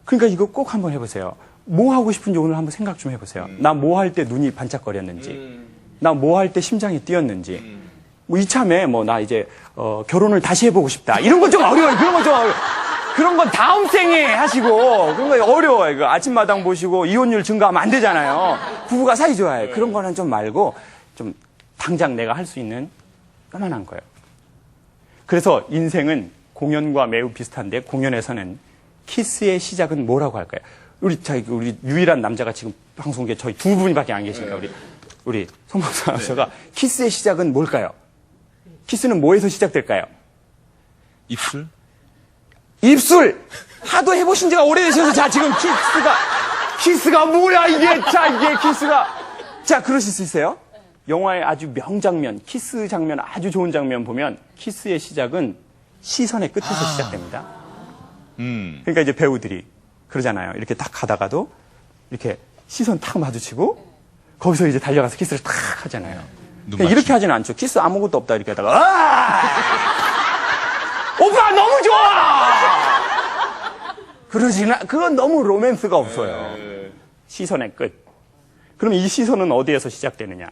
그러니까 이거 꼭 한번 해보세요. 뭐 하고 싶은지 오늘 한번 생각 좀 해보세요. 나 뭐 할 때 눈이 반짝거렸는지, 나 뭐 할 때 심장이 뛰었는지, 이참에 나 이제 결혼을 다시 해보고 싶다. 이런 건 좀 어려워요. 그런 건 다음 생에 하시고 그런 거 어려워요. 이거 아침마당 보시고 이혼율 증가하면 안 되잖아요. 부부가 사이 좋아요. 그런 거는 좀 말고 좀 당장 내가 할 수 있는 요만한 거예요. 그래서 인생은 공연과 매우 비슷한데 공연에서는 키스의 시작은 뭐라고 할까요? 우리 유일한 남자가 지금 방송국에 저희 두 분밖에 안 계시니까 우리 손범수 아나운서가 키스의 시작은 뭘까요? 키스는 뭐에서 시작될까요? 입술? 입술! 하도 해보신 지가 오래되셔서 지금 키스가 뭐야 이게 키스가 그러실 수 있어요? 영화의 아주 명장면, 키스 장면, 아주 좋은 장면 보면 키스의 시작은 시선의 끝에서 시작됩니다. 그러니까 이제 배우들이 그러잖아요. 이렇게 딱 가다가도 이렇게 시선 탁 마주치고 거기서 이제 달려가서 키스를 탁 하잖아요. 그러니까 이렇게 하지는 않죠. 키스 아무것도 없다 이렇게 하다가 오빠 너무 좋아! 그건 너무 로맨스가 없어요. 시선의 끝. 그럼 이 시선은 어디에서 시작되느냐?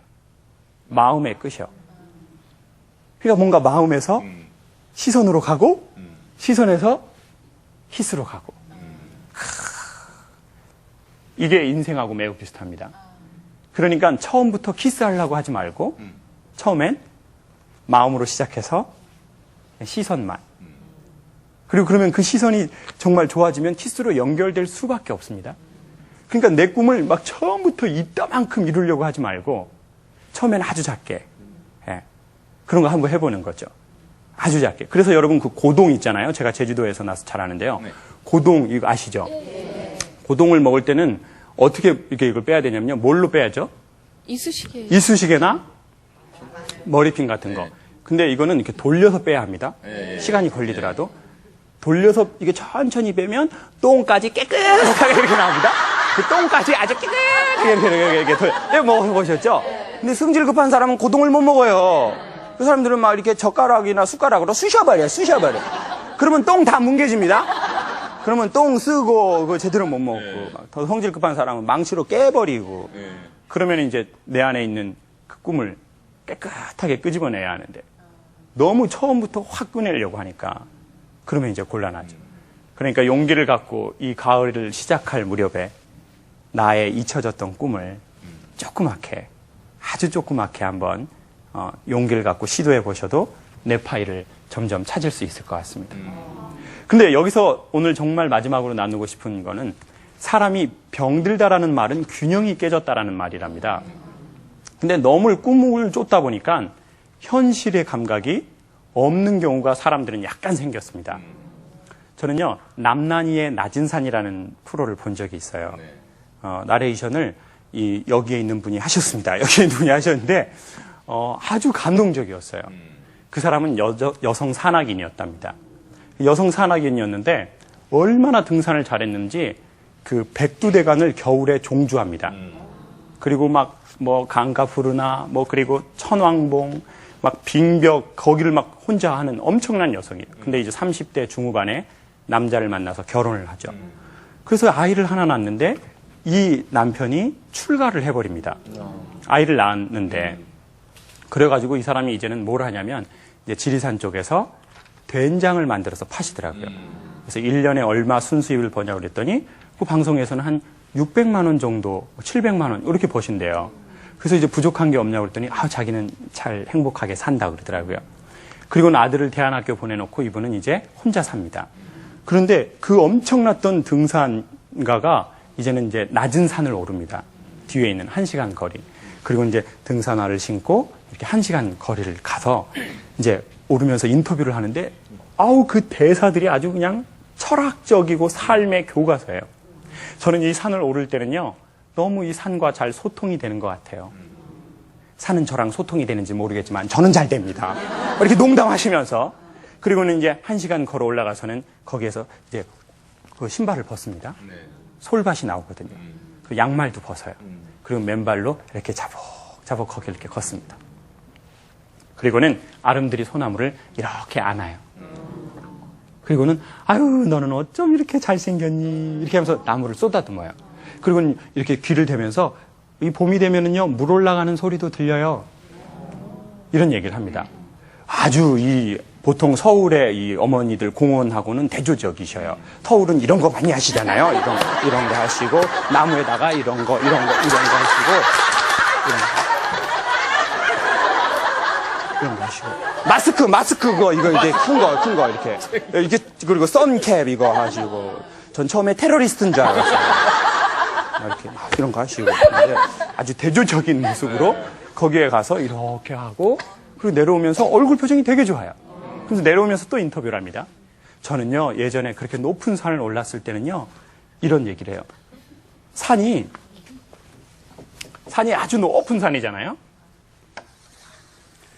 마음의 끝이요. 그러니까 뭔가 마음에서 시선으로 가고 시선에서 키스로 가고. 이게 인생하고 매우 비슷합니다. 그러니까 처음부터 키스하려고 하지 말고 처음엔 마음으로 시작해서 시선만. 그리고 그러면 그 시선이 정말 좋아지면 키스로 연결될 수밖에 없습니다. 그러니까 내 꿈을 막 처음부터 이따만큼 이루려고 하지 말고 처음엔 아주 작게 그런 거 한번 해보는 거죠. 아주 작게. 그래서 여러분 그 고동 있잖아요. 제가 제주도에서 나서 잘 아는데요. 고동 이거 아시죠? 고동을 먹을 때는 어떻게 이렇게 이걸 빼야 되냐면요. 뭘로 빼야죠? 이쑤시개나 머리핀 같은 거. 근데 이거는 이렇게 돌려서 빼야 합니다. 시간이 걸리더라도. 돌려서 이게 천천히 빼면 똥까지 깨끗하게 이렇게 나옵니다. 그 똥까지 아주 이렇게 먹어보셨죠? 근데 승질 급한 사람은 고동을 못 먹어요. 그 사람들은 막 이렇게 젓가락이나 숟가락으로 쑤셔버려. 그러면 똥 다 뭉개집니다. 그러면 똥 쓰고 그거 제대로 못 먹고 막 더 성질 급한 사람은 망치로 깨버리고 그러면 이제 내 안에 있는 그 꿈을 깨끗하게 끄집어내야 하는데 너무 처음부터 확 꺼내려고 하니까 그러면 이제 곤란하죠. 그러니까 용기를 갖고 이 가을을 시작할 무렵에 나의 잊혀졌던 꿈을 조그맣게 아주 조그맣게 한번 용기를 갖고 시도해 보셔도 내 파일을 점점 찾을 수 있을 것 같습니다. 근데 여기서 오늘 정말 마지막으로 나누고 싶은 거는 사람이 병들다라는 말은 균형이 깨졌다라는 말이랍니다. 근데 너무 꿈을 쫓다 보니까 현실의 감각이 없는 경우가 사람들은 약간 생겼습니다. 저는요, 남난이의 낮은 산이라는 프로를 본 적이 있어요. 나레이션을 여기에 있는 분이 하셨습니다. 여기에 있는 분이 하셨는데, 아주 감동적이었어요. 그 사람은 여성 산악인이었답니다. 여성 산악인이었는데, 얼마나 등산을 잘했는지, 그 백두대간을 겨울에 종주합니다. 그리고 막, 강가푸르나, 그리고 천왕봉, 막 빙벽, 거기를 막 혼자 하는 엄청난 여성이에요. 근데 이제 30대 중후반에 남자를 만나서 결혼을 하죠. 그래서 아이를 하나 낳았는데 이 남편이 출가를 해버립니다. 아이를 낳았는데 그래가지고 이 사람이 이제는 뭘 하냐면 이제 지리산 쪽에서 된장을 만들어서 파시더라고요. 그래서 1년에 얼마 순수입을 버냐고 그랬더니 그 방송에서는 한 600만 원 정도, 700만 원 이렇게 버신대요. 그래서 이제 부족한 게 없냐고 그랬더니 자기는 잘 행복하게 산다 그러더라고요. 그리고 아들을 대안학교 보내놓고 이분은 이제 혼자 삽니다. 그런데 그 엄청났던 등산가가 이제는 이제 낮은 산을 오릅니다. 뒤에 있는 1시간 거리. 그리고 이제 등산화를 신고 이렇게 1시간 거리를 가서 이제 오르면서 인터뷰를 하는데 그 대사들이 아주 그냥 철학적이고 삶의 교과서예요. 저는 이 산을 오를 때는요, 너무 이 산과 잘 소통이 되는 것 같아요. 산은 저랑 소통이 되는지 모르겠지만 저는 잘 됩니다. 이렇게 농담하시면서. 그리고는 이제 1시간 걸어 올라가서는 거기에서 이제 그 신발을 벗습니다. 솔밭이 나오거든요. 그 양말도 벗어요. 그리고 맨발로 이렇게 자복자복 거기를 이렇게 걷습니다. 그리고는 아름드리 소나무를 이렇게 안아요. 그리고는 너는 어쩜 이렇게 잘생겼니? 이렇게 하면서 나무를 쏟아듬어요. 그리고 이렇게 귀를 대면서 이 봄이 되면은요, 물 올라가는 소리도 들려요. 이런 얘기를 합니다. 아주 보통 서울의 이 어머니들 공원하고는 대조적이셔요. 서울은 이런 거 많이 하시잖아요. 이런 거 하시고, 나무에다가 이런 거 하시고, 이런 거 하시고. 마스크 이거 이제 큰 거 이렇게. 그리고 선캡 이거 하시고. 전 처음에 테러리스트인 줄 알았어요. 이렇게 이런 거 하시고. 아주 대조적인 모습으로 거기에 가서 이렇게 하고, 그리고 내려오면서 얼굴 표정이 되게 좋아요. 그래서 내려오면서 또 인터뷰를 합니다. 저는요, 예전에 그렇게 높은 산을 올랐을 때는요, 이런 얘기를 해요. 산이 아주 높은 산이잖아요?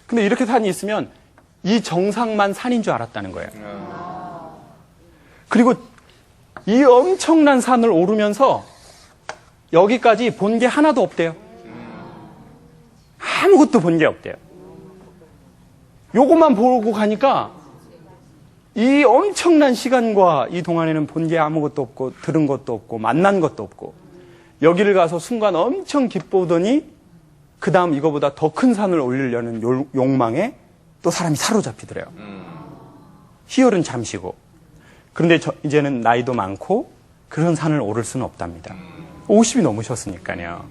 근데 이렇게 산이 있으면 이 정상만 산인 줄 알았다는 거예요. 그리고 이 엄청난 산을 오르면서 여기까지 본 게 하나도 없대요. 아무것도 본 게 없대요. 요것만 보고 가니까 이 엄청난 시간과 이 동안에는 본 게 아무것도 없고 들은 것도 없고 만난 것도 없고 여기를 가서 순간 엄청 기쁘더니 그 다음 이거보다 더 큰 산을 올리려는 욕망에 또 사람이 사로잡히더래요. 희열은 잠시고. 그런데 이제는 나이도 많고 그런 산을 오를 수는 없답니다. 50이 넘으셨으니까요.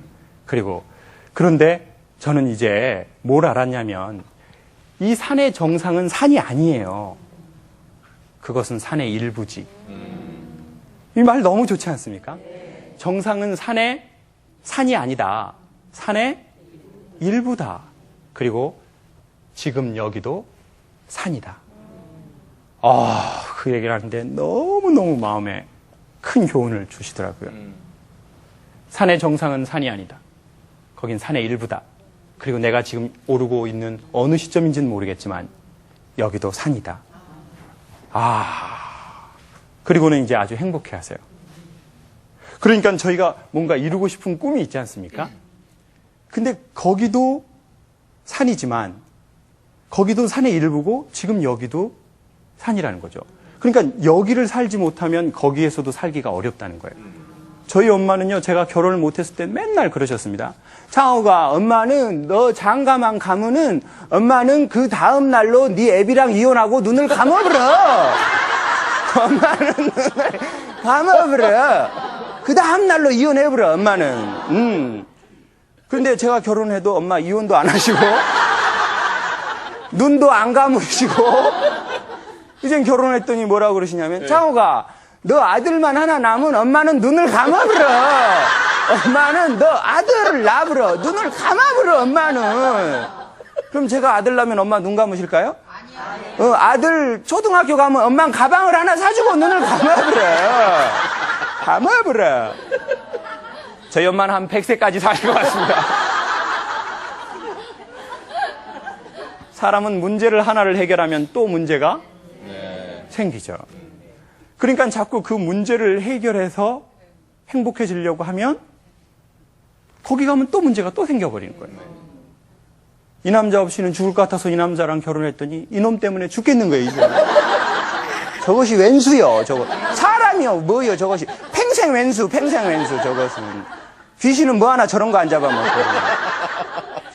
그런데 저는 이제 뭘 알았냐면 이 산의 정상은 산이 아니에요. 그것은 산의 일부지. 이 말 너무 좋지 않습니까? 정상은 산이 아니다. 산의 일부다. 그리고 지금 여기도 산이다. 그 얘기를 하는데 너무너무 마음에 큰 교훈을 주시더라고요. 산의 정상은 산이 아니다. 거긴 산의 일부다. 그리고 내가 지금 오르고 있는 어느 시점인지는 모르겠지만 여기도 산이다. 그리고는 이제 아주 행복해 하세요. 그러니까 저희가 뭔가 이루고 싶은 꿈이 있지 않습니까? 근데 거기도 산이지만 거기도 산의 일부고 지금 여기도 산이라는 거죠. 그러니까 여기를 살지 못하면 거기에서도 살기가 어렵다는 거예요. 저희 엄마는요, 제가 결혼을 못했을 때 맨날 그러셨습니다. 창호가, 엄마는 너 장가만 가면은 엄마는 그 다음 날로 네 애비랑 이혼하고 눈을 감아버려. 엄마는 눈을 감아버려. 그 다음 날로 이혼해버려, 엄마는. 근데 제가 결혼해도 엄마 이혼도 안 하시고, 눈도 안 감으시고, 이젠 결혼했더니 뭐라고 그러시냐면, 창호가, 너 아들만 하나 남은 엄마는 눈을 감아버려. 엄마는 너 아들을 낳아버려. 눈을 감아버려, 엄마는. 그럼 제가 아들 낳으면 엄마 눈 감으실까요? 아니요. 아들 초등학교 가면 엄마는 가방을 하나 사주고 눈을 감아버려. 감아버려. 저희 엄마는 한 100세까지 살 것 같습니다. 사람은 문제를 하나를 해결하면 또 문제가 생기죠. 그러니까 자꾸 그 문제를 해결해서 행복해지려고 하면 거기 가면 또 문제가 또 생겨버리는 거예요. 이 남자 없이는 죽을 것 같아서 이 남자랑 결혼했더니 이놈 때문에 죽겠는 거예요, 이제. 저것이 왼수요, 저거. 사람이요, 뭐요, 저것이. 평생 왼수, 평생 왼수, 저것은. 귀신은 뭐 하나 저런 거 안 잡아먹고.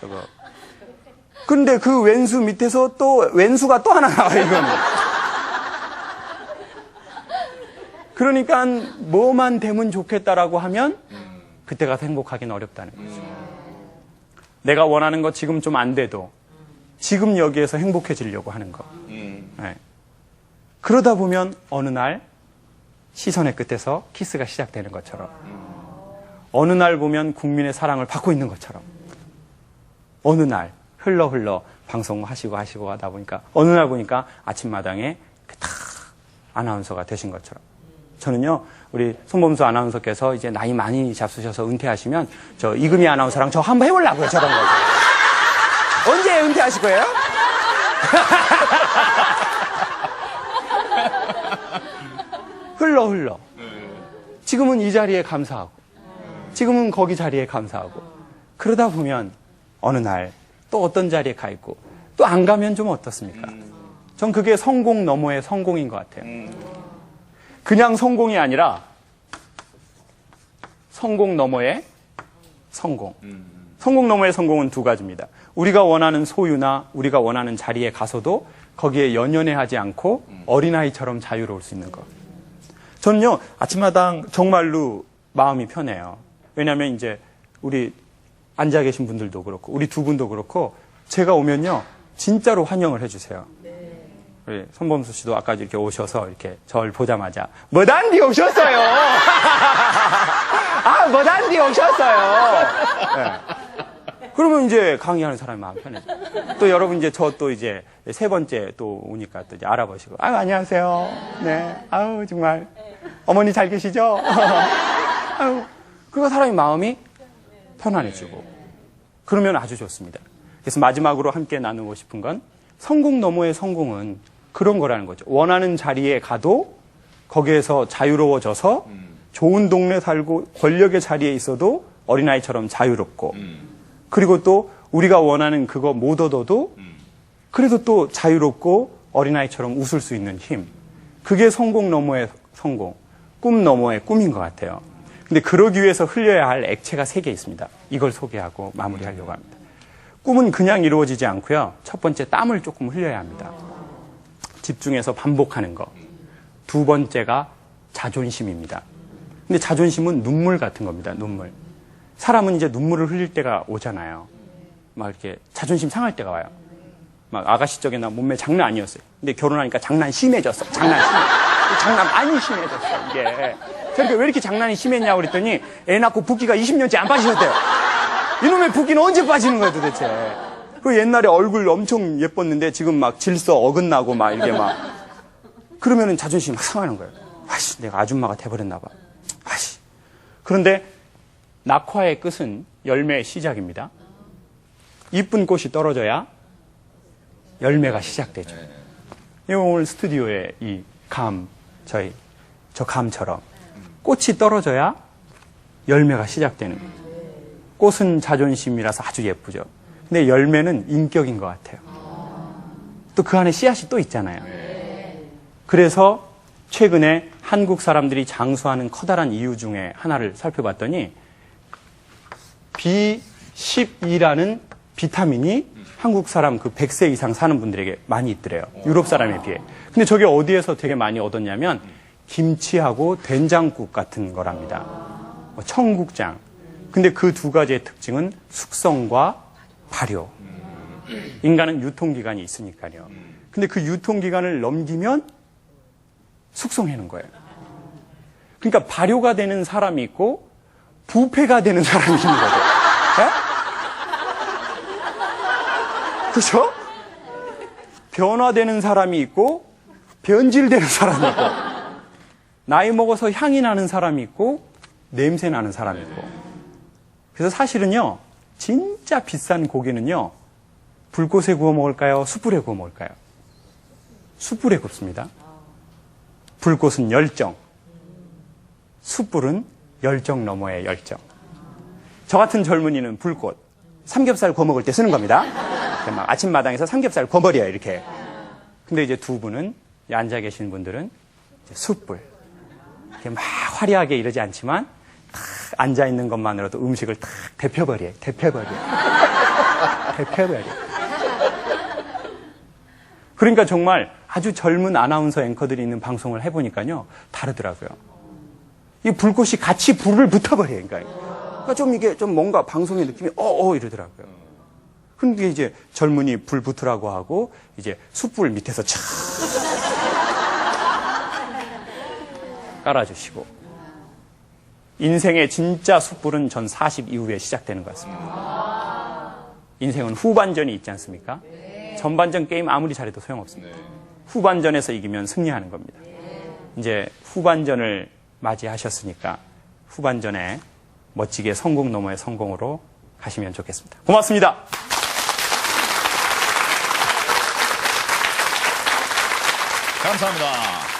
저거. 근데 그 왼수 밑에서 또 왼수가 또 하나 나와요, 이거는. 그러니까 뭐만 되면 좋겠다라고 하면 그때 가서 행복하기는 어렵다는 거죠. 내가 원하는 거 지금 좀 안 돼도 지금 여기에서 행복해지려고 하는 거. 네. 그러다 보면 어느 날 시선의 끝에서 키스가 시작되는 것처럼, 어느 날 보면 국민의 사랑을 받고 있는 것처럼, 어느 날 흘러 방송하시고 하다 보니까 어느 날 보니까 아침마당에 딱 아나운서가 되신 것처럼. 저는요, 우리 손범수 아나운서께서 이제 나이 많이 잡수셔서 은퇴하시면 저 이금희 아나운서랑 저 한번 해보려고요, 저런 거. 언제 은퇴하실 거예요? 흘러. 지금은 이 자리에 감사하고, 지금은 거기 자리에 감사하고, 그러다 보면 어느 날 또 어떤 자리에 가 있고, 또 안 가면 좀 어떻습니까? 전 그게 성공 너머의 성공인 것 같아요. 그냥 성공이 아니라 성공 너머의 성공. 성공 너머의 성공은 두 가지입니다. 우리가 원하는 소유나 우리가 원하는 자리에 가서도 거기에 연연해하지 않고 어린아이처럼 자유로울 수 있는 것. 저는요, 아침마당 정말로 마음이 편해요. 왜냐하면 이제 우리 앉아 계신 분들도 그렇고 우리 두 분도 그렇고 제가 오면요, 진짜로 환영을 해주세요. 우리 손범수 씨도 아까 이렇게 오셔서 이렇게 저를 보자마자 뭐단디 오셨어요. 아, 뭐단디 오셨어요. 네. 그러면 이제 강의하는 사람이 마음 편해져. 또 여러분 이제 저 또 이제 세 번째 또 오니까 또 이제 알아보시고, 아유 안녕하세요. 네, 아유 정말 어머니 잘 계시죠? 아유, 그거 사람이 마음이 편안해지고 그러면 아주 좋습니다. 그래서 마지막으로 함께 나누고 싶은 건 성공 너머의 성공은 그런 거라는 거죠. 원하는 자리에 가도 거기에서 자유로워져서 좋은 동네 살고 권력의 자리에 있어도 어린아이처럼 자유롭고, 그리고 또 우리가 원하는 그거 못 얻어도 그래도 또 자유롭고 어린아이처럼 웃을 수 있는 힘. 그게 성공 너머의 성공, 꿈 너머의 꿈인 것 같아요. 근데 그러기 위해서 흘려야 할 액체가 3개 있습니다. 이걸 소개하고 마무리하려고 합니다. 꿈은 그냥 이루어지지 않고요. 첫 번째, 땀을 조금 흘려야 합니다. 집중해서 반복하는 거. 두 번째가 자존심입니다. 근데 자존심은 눈물 같은 겁니다. 눈물. 사람은 이제 눈물을 흘릴 때가 오잖아요. 막 이렇게 자존심 상할 때가 와요. 막 아가씨 쪽에 나 몸매 장난 아니었어요. 근데 결혼하니까 장난 심해졌어. 장난 많이 심해졌어, 이게. 저렇게 왜 이렇게 장난이 심했냐고 그랬더니 애 낳고 붓기가 20년째 안 빠지셨대요. 이놈의 붓기는 언제 빠지는 거예요, 도대체. 그 옛날에 얼굴 엄청 예뻤는데 지금 막 질서 어긋나고 막 이렇게 막. 그러면은 자존심이 막 상하는 거예요. 아씨, 내가 아줌마가 돼버렸나 봐. 아씨. 그런데 낙화의 끝은 열매의 시작입니다. 이쁜 꽃이 떨어져야 열매가 시작되죠. 오늘 스튜디오에 이 감, 저 감처럼 꽃이 떨어져야 열매가 시작되는 거죠. 꽃은 자존심이라서 아주 예쁘죠. 근데 열매는 인격인 것 같아요. 또 그 안에 씨앗이 또 있잖아요. 그래서 최근에 한국 사람들이 장수하는 커다란 이유 중에 하나를 살펴봤더니 B12라는 비타민이 한국 사람 그 100세 이상 사는 분들에게 많이 있더래요. 유럽 사람에 비해. 근데 저게 어디에서 되게 많이 얻었냐면 김치하고 된장국 같은 거랍니다. 청국장. 근데 그 두 가지의 특징은 숙성과 발효. 인간은 유통기간이 있으니까요. 근데 그 유통기간을 넘기면 숙성하는 거예요. 그러니까 발효가 되는 사람이 있고 부패가 되는 사람이 있는 거죠. 네? 그렇죠? 변화되는 사람이 있고 변질되는 사람이 있고 나이 먹어서 향이 나는 사람이 있고 냄새 나는 사람이 있고 그래서 사실은요 진짜 비싼 고기는요 불꽃에 구워 먹을까요? 숯불에 구워 먹을까요? 숯불에 굽습니다. 불꽃은 열정, 숯불은 열정 너머의 열정. 저 같은 젊은이는 불꽃, 삼겹살 구워 먹을 때 쓰는 겁니다. 막 아침마당에서 삼겹살 구워버려요, 이렇게. 근데 이제 두 분은, 앉아 계신 분들은 이제 숯불. 이렇게 막 화려하게 이러지 않지만, 탁 앉아있는 것만으로도 음식을 탁 데펴버려요. 그러니까 정말 아주 젊은 아나운서 앵커들이 있는 방송을 해보니까요, 다르더라고요. 이 불꽃이 같이 불을 붙어버려요, 그러니까 좀 이게 좀 뭔가 방송의 느낌이 이러더라고요. 근데 이제 젊은이 불 붙으라고 하고 이제 숯불 밑에서 촥 깔아주시고 인생의 진짜 숯불은 전 40 이후에 시작되는 것 같습니다. 인생은 후반전이 있지 않습니까? 전반전 게임 아무리 잘해도 소용없습니다. 후반전에서 이기면 승리하는 겁니다. 이제 후반전을 맞이하셨으니까 후반전에 멋지게 성공 너머의 성공으로 가시면 좋겠습니다. 고맙습니다. 감사합니다.